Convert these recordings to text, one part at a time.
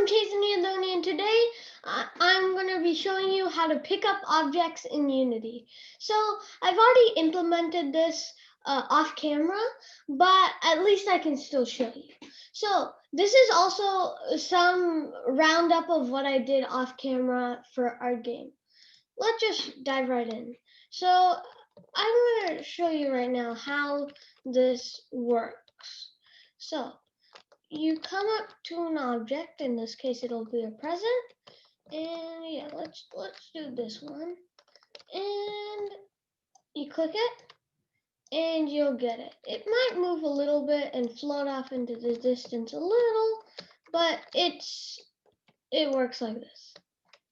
I'm Jason and today I'm going to be showing you how to pick up objects in Unity. So I've already implemented this off camera, but at least I can still show you. So this is also some roundup of what I did off camera for our game. Let's just dive right in. So I'm going to show you right now how this works. So you come up to an object, in this case it'll be a present, and yeah, let's do this one, and you click it and you'll get it. It might move a little bit and float off into the distance a little, but it works like this.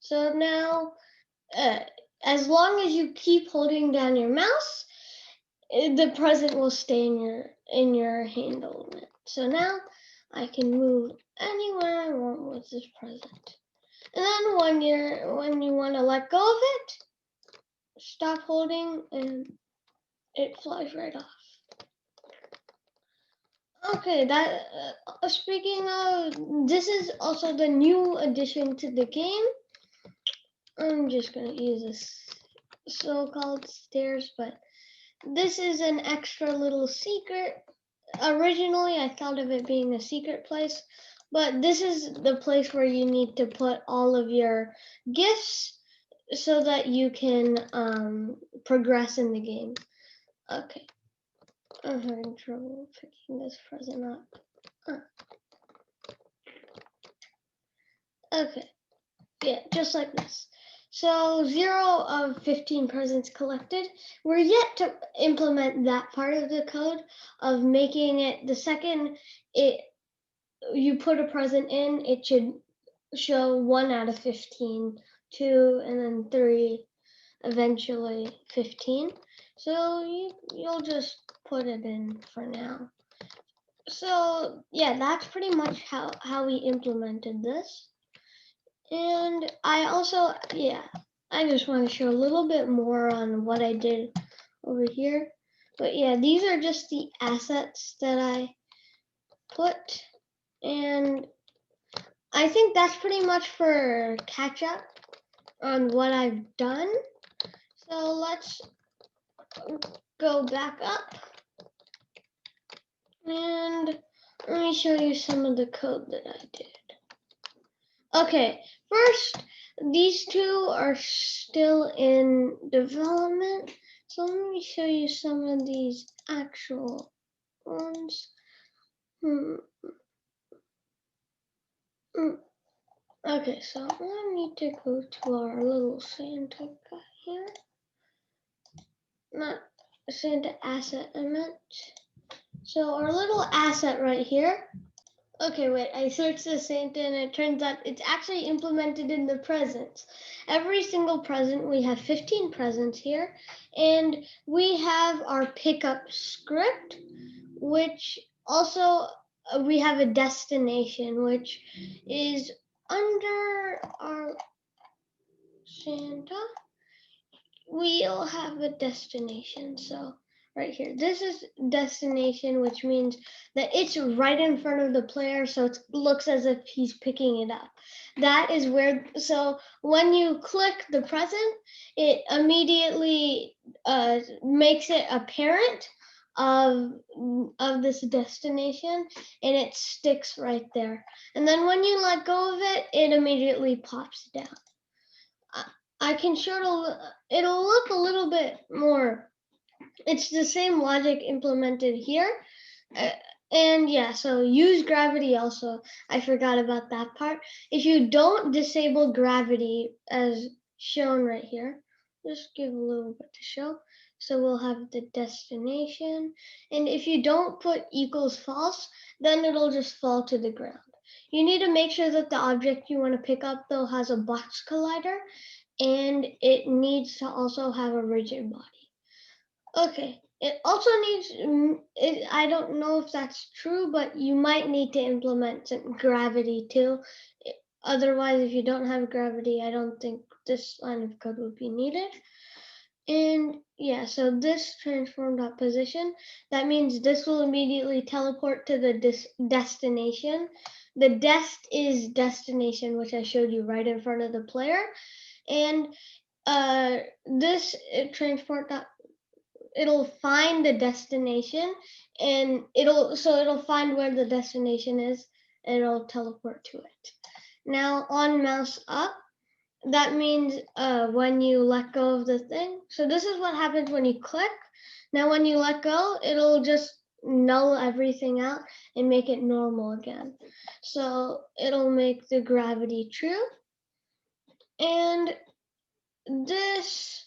So now as long as you keep holding down your mouse, the present will stay in your hand element. So now I can move anywhere I want with this present. And then when you want to let go of it, stop holding and it flies right off. Okay, speaking of, this is also the new addition to the game. I'm just gonna use this so-called stairs, but this is an extra little secret. Originally, I thought of it being a secret place, but this is the place where you need to put all of your gifts so that you can progress in the game. Okay, I'm having trouble picking this present up. Okay, yeah, just like this. So 0 of 15 presents collected. We're yet to implement that part of the code of making it the second you put a present in, it should show 1 out of 15, 2, and then 3, eventually 15. So you'll just put it in for now. So yeah, that's pretty much how we implemented this. And I also, I just want to show a little bit more on what I did over here. But yeah, these are just the assets that I put. And I think that's pretty much for catch up on what I've done. So let's go back up. And let me show you some of the code that I did. Okay, first, these two are still in development. So let me show you some of these actual ones. Okay, so I need to go to our little Santa guy here. Not Santa asset, I meant. So our little asset right here. Okay, wait, I searched the Santa and it turns out it's actually implemented in the presents. Every single present, we have 15 presents here, and we have our pickup script, which also we have a destination, which is under our Santa. We'll have a destination, so right here. This is destination, which means that it's right in front of the player, so it looks as if he's picking it up. That is where, so when you click the present, it immediately makes it a parent of this destination, and it sticks right there. And then when you let go of it, it immediately pops down. I can show it'll look a little bit more. It's the same logic implemented here. And yeah, so use gravity also. I forgot about that part. If you don't disable gravity as shown right here, just give a little bit to show. So we'll have the destination. And if you don't put equals false, then it'll just fall to the ground. You need to make sure that the object you want to pick up though has a box collider, and it needs to also have a rigid body. Okay, it also needs, I don't know if that's true, but you might need to implement some gravity too. Otherwise, if you don't have gravity, I don't think this line of code would be needed. And yeah, so this transform.position, that means this will immediately teleport to the destination. the dest is destination, which I showed you right in front of the player, and this transport it'll find the destination, and it'll find where the destination is, and it'll teleport to it. Now on mouse up, that means when you let go of the thing. So this is what happens when you click. Now when you let go, it'll just null everything out and make it normal again. So it'll make the gravity true. And this,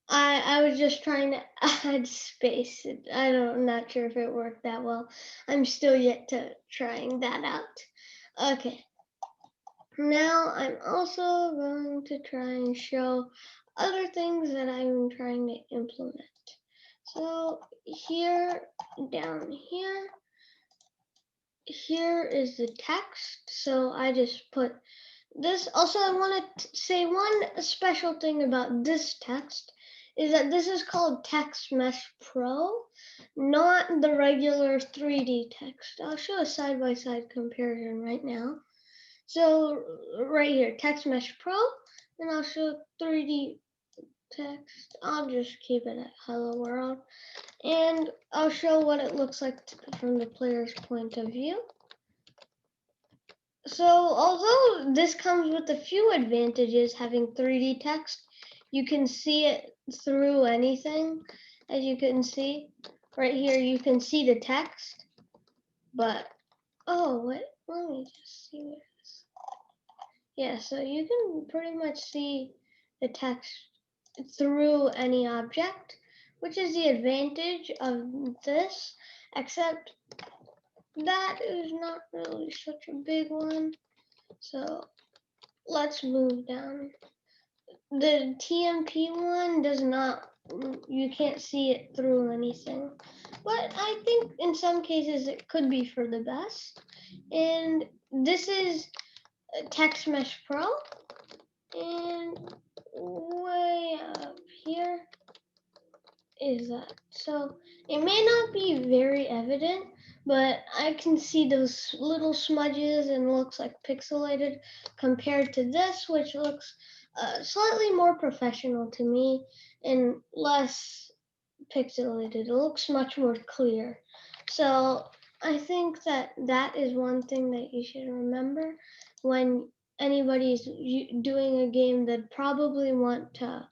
I was just trying to add space. I'm not sure if it worked that well. I'm still yet to trying that out. Okay. Now I'm also going to try and show other things that I'm trying to implement. So here, down here is the text. So I just put this. Also, I want to say one special thing about this text is that this is called Text Mesh Pro, not the regular 3D text. I'll show a side-by-side comparison right now. So right here, Text Mesh Pro, and I'll show 3D text. I'll just keep it at Hello World, and I'll show what it looks like from the player's point of view. So although this comes with a few advantages, having 3D text, you can see it through anything. As you can see right here, you can see the text, but let me just see what it is. Yeah, so you can pretty much see the text through any object, which is the advantage of this, except that is not really such a big one. So let's move down. The TMP one does not, you can't see it through anything. But I think in some cases it could be for the best. And this is Text Mesh Pro. And way up here is that. So it may not be very evident, but I can see those little smudges and looks like pixelated compared to this, which looks slightly more professional to me and less pixelated. It looks much more clear. So I think that is one thing that you should remember when anybody's doing a game that probably want to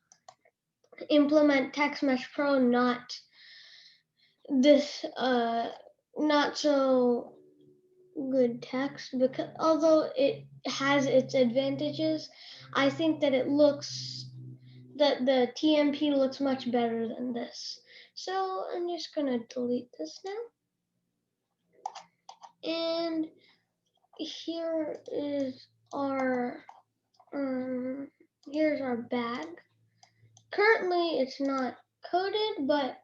implement Text Mesh Pro, not this not so good text, because although it has its advantages, I think that the TMP looks much better than this. So I'm just gonna delete this now. And here is our here's our bag. Currently it's not coded, but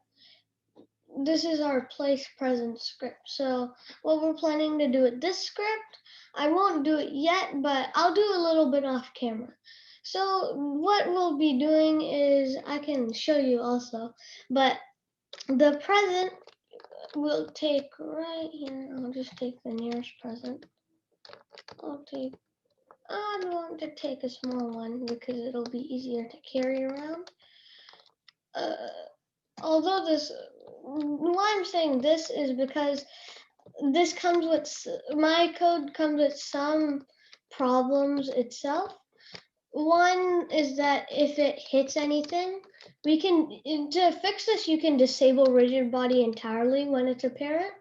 this is our place present script. So what we're planning to do with this script, I won't do it yet, but I'll do a little bit off camera. So what we'll be doing is, I can show you also, but the present we'll take right here. I'll just take the nearest present. I want to take a small one because it'll be easier to carry around. Although why I'm saying this is because this comes with, my code comes with some problems itself. One is that if it hits anything, to fix this, you can disable rigid body entirely when it's apparent.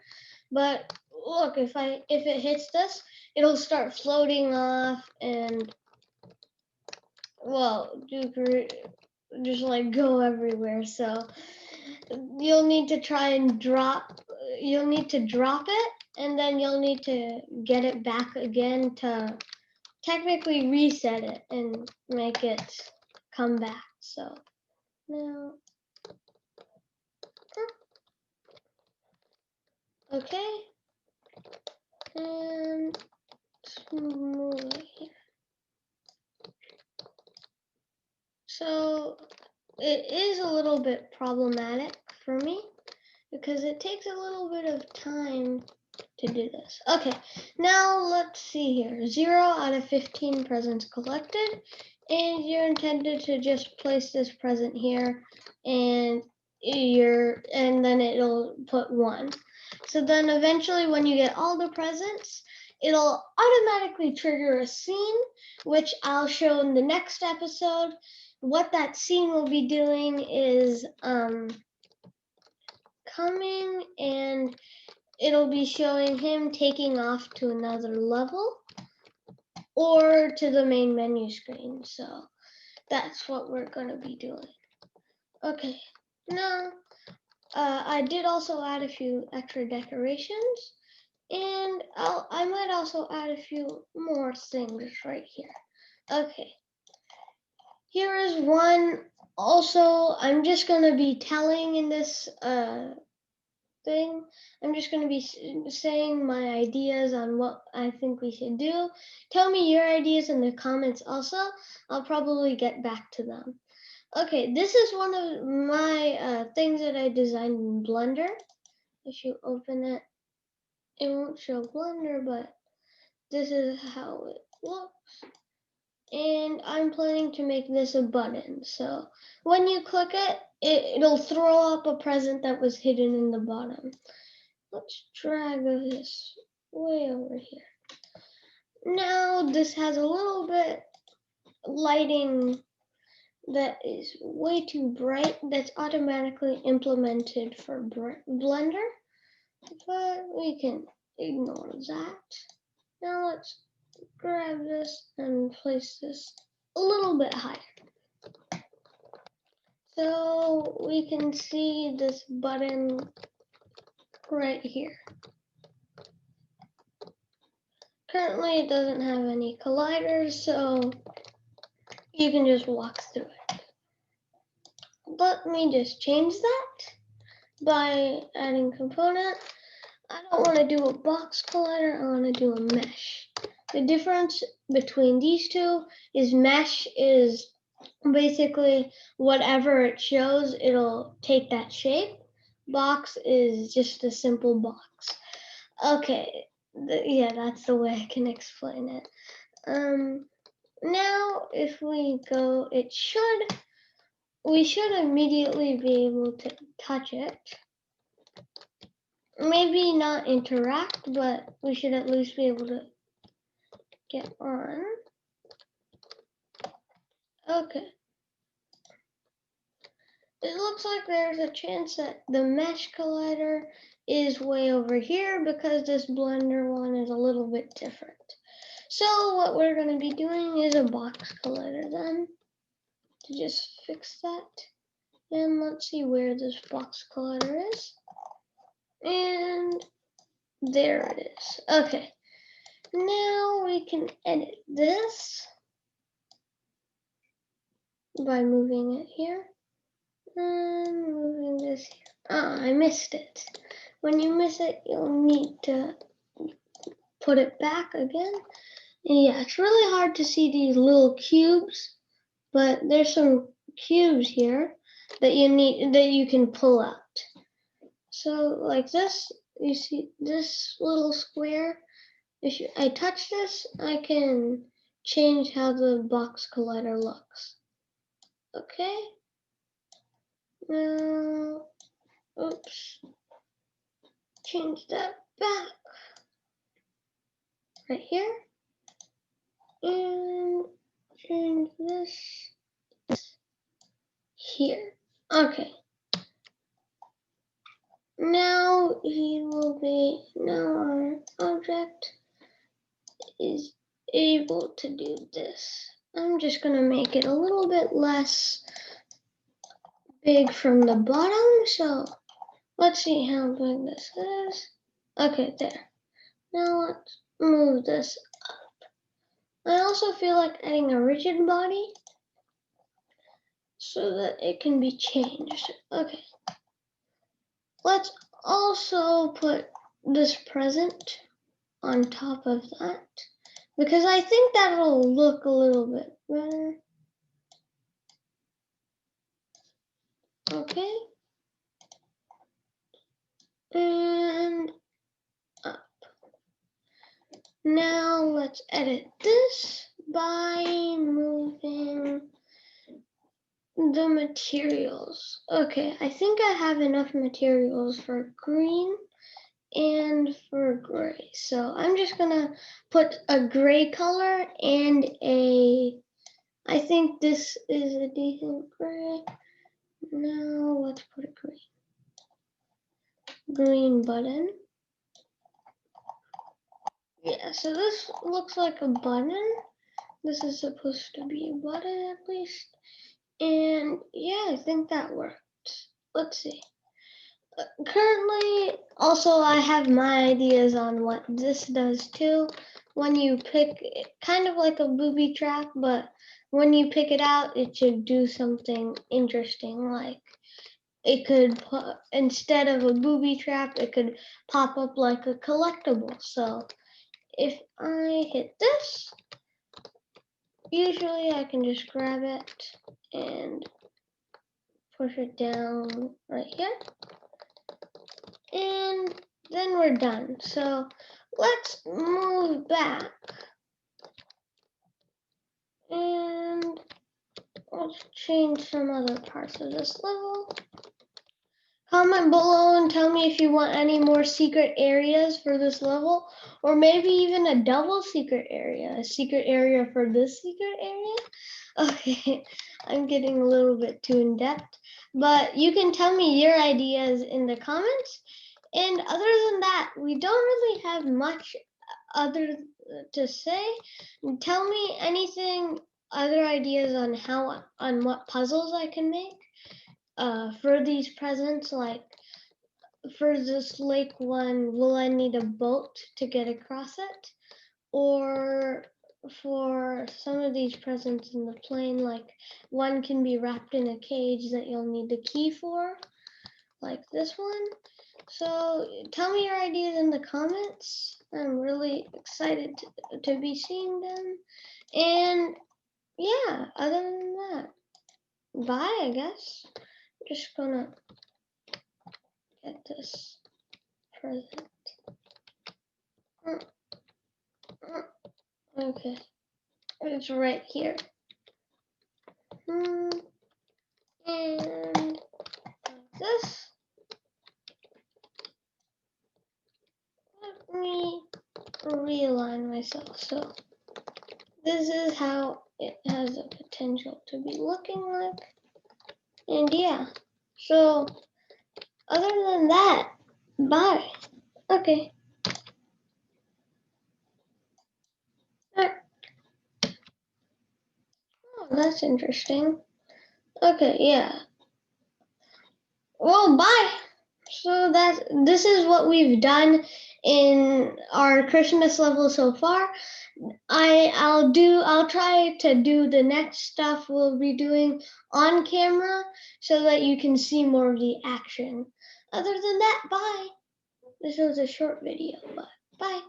But look, if it hits this, it'll start floating off and, well, just like go everywhere. So you'll need to drop it, and then you'll need to get it back again to technically reset it and make it come back. So now, okay, and move it here. So it is a little bit problematic for me because it takes a little bit of time to do this. Okay, now let's see here. 0 out of 15 presents collected. And you're intended to just place this present here, and then it'll put 1. So then eventually when you get all the presents, it'll automatically trigger a scene, which I'll show in the next episode. What that scene will be doing is coming, and it'll be showing him taking off to another level or to the main menu screen. So that's what we're going to be doing. Okay, now I did also add a few extra decorations, and I might also add a few more things right here. Okay, here is one. Also, I'm just going to be telling in this thing. I'm just going to be saying my ideas on what I think we should do. Tell me your ideas in the comments also. I'll probably get back to them. Okay, this is one of my things that I designed in Blender. If you open it, it won't show Blender, but this is how it looks. And I'm planning to make this a button. So when you click it, it'll throw up a present that was hidden in the bottom. Let's drag this way over here. Now this has a little bit lighting that is way too bright. That's automatically implemented for Blender, but we can ignore that. Now let's grab this and place this a little bit higher. So we can see this button right here. Currently it doesn't have any colliders, so you can just walk through it. Let me just change that by adding component. I don't want to do a box collider, I want to do a mesh. The difference between these two is mesh is basically whatever it shows, it'll take that shape. Box is just a simple box. Okay, yeah, that's the way I can explain it. Now if we go, we should immediately be able to touch it. Maybe not interact, but we should at least be able to get on. Okay. It looks like there's a chance that the mesh collider is way over here because this Blender one is a little bit different. So what we're going to be doing is a box collider then, to just fix that. And let's see where this box collider is. And there it is. Okay. Now we can edit this by moving it here and moving this here. Ah, I missed it. When you miss it, you'll need to put it back again. And yeah, it's really hard to see these little cubes, but there's some cubes here that you can pull out. So like this, you see this little square. If I touch this, I can change how the box collider looks. Okay. Now, oops. Change that back. Right here. And change this here. Okay. Now our object is able to do this. I'm just going to make it a little bit less big from the bottom. So let's see how big this is. Okay, there. Now let's move this up. I also feel like adding a rigid body so that it can be changed. Okay. Let's also put this present on top of that, because I think that'll look a little bit better. Okay. And up. Now let's edit this by moving the materials. Okay, I think I have enough materials for green and for gray. So I'm just gonna put a gray color and I think this is a decent gray. Now let's put a green button. Yeah, so this looks like a button. This is supposed to be a button at least. And yeah, I think that worked. Let's see. Currently, also I have my ideas on what this does too. When you pick, kind of like a booby trap, but when you pick it out, it should do something interesting. Like it could, instead of a booby trap, it could pop up like a collectible. So if I hit this, usually I can just grab it and push it down right here. And then we're done. So let's move back and let's change some other parts of this level. Comment below and tell me if you want any more secret areas for this level, or maybe even a double secret area, a secret area for this secret area. Okay, I'm getting a little bit too in depth, but you can tell me your ideas in the comments. And other than that, we don't really have much other to say. Tell me anything, other ideas on what puzzles I can make for these presents. Like for this lake one, will I need a boat to get across it? Or for some of these presents in the plane, like one can be wrapped in a cage that you'll need the key for, like this one. So tell me your ideas in the comments. I'm really excited to be seeing them. And yeah, other than that, bye, I guess. Just gonna get this present. Okay, it's right here. And this. Let me realign myself. So this is how it has the potential to be looking like. And yeah, so other than that, bye. Okay. Oh, that's interesting. Okay, yeah. Well, bye. So this is what we've done in our Christmas level so far. I'll try to do the next stuff we'll be doing on camera so that you can see more of the action. Other than that, bye. This was a short video, but bye.